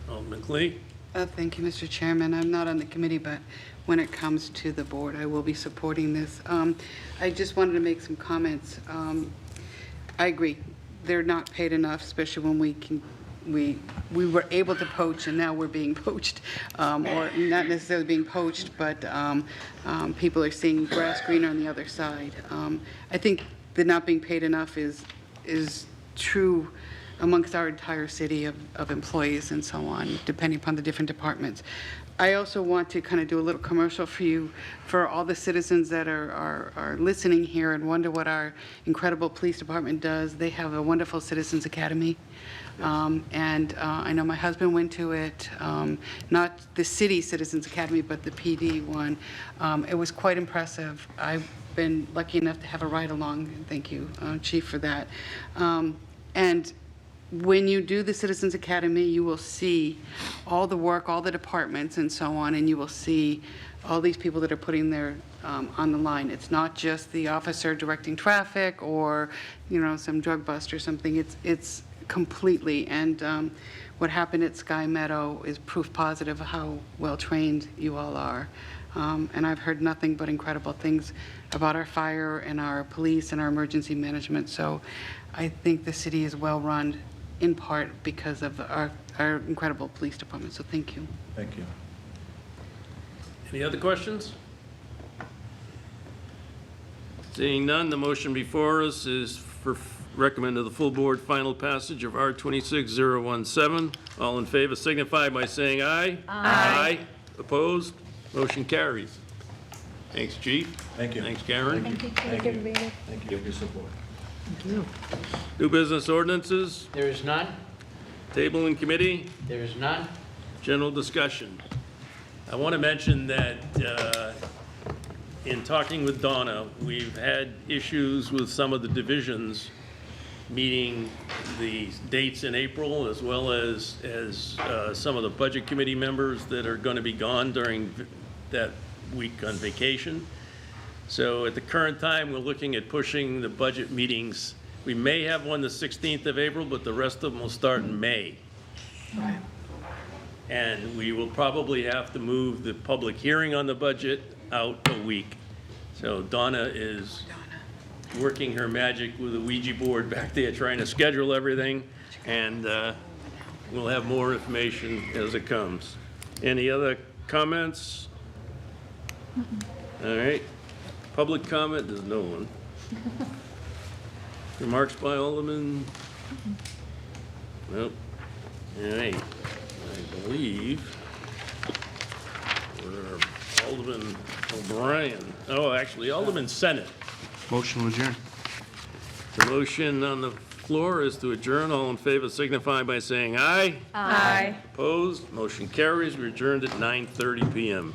S1: Alderman Clee?
S6: Thank you, Mr. Chairman. I'm not on the committee, but when it comes to the board, I will be supporting this. I just wanted to make some comments. I agree. They're not paid enough, especially when we were able to poach and now we're being poached, or not necessarily being poached, but people are seeing grass greener on the other side. I think the not being paid enough is true amongst our entire city of employees and so on, depending upon the different departments. I also want to kind of do a little commercial for you, for all the citizens that are listening here and wonder what our incredible police department does. They have a wonderful Citizens Academy. And I know my husband went to it, not the city Citizens Academy, but the PD one. It was quite impressive. I've been lucky enough to have a ride-along, and thank you, Chief, for that. And when you do the Citizens Academy, you will see all the work, all the departments and so on, and you will see all these people that are putting their on the line. It's not just the officer directing traffic or, some drug bust or something. It's completely. And what happened at Sky Meadow is proof positive of how well-trained you all are. And I've heard nothing but incredible things about our fire and our police and our emergency management. So I think the city is well-run in part because of our incredible police department. So thank you.
S14: Thank you.
S1: Any other questions? Seeing none, the motion before us is for recommend to the full board final passage of R-26017. All in favor signify by saying aye. Aye. Opposed? Motion carries. Thanks, Chief.
S14: Thank you.
S1: Thanks, Karen.
S14: Thank you. Thank you for your support.
S1: New business ordinances,
S3: There is none?
S1: table in committee,
S3: There is none?
S1: general discussion. I want to mention that in talking with Donna, we've had issues with some of the divisions meeting the dates in April, as well as some of the budget committee members that are going to be gone during that week on vacation. So at the current time, we're looking at pushing the budget meetings. We may have one the 16th of April, but the rest of them will start in May. And we will probably have to move the public hearing on the budget out a week. So Donna is working her magic with a Ouija board back there, trying to schedule everything, and we'll have more information as it comes. Any other comments? All right. Public comment, there's no one. Remarks by Alderman? Nope. All right. I believe we're Alderman O'Brien. Oh, actually, Alderman Senate.
S8: Motion to adjourn.
S1: The motion on the floor is to adjourn. All in favor signify by saying aye.
S4: Aye.
S1: Opposed? Motion carries. We adjourned at 9:30 PM.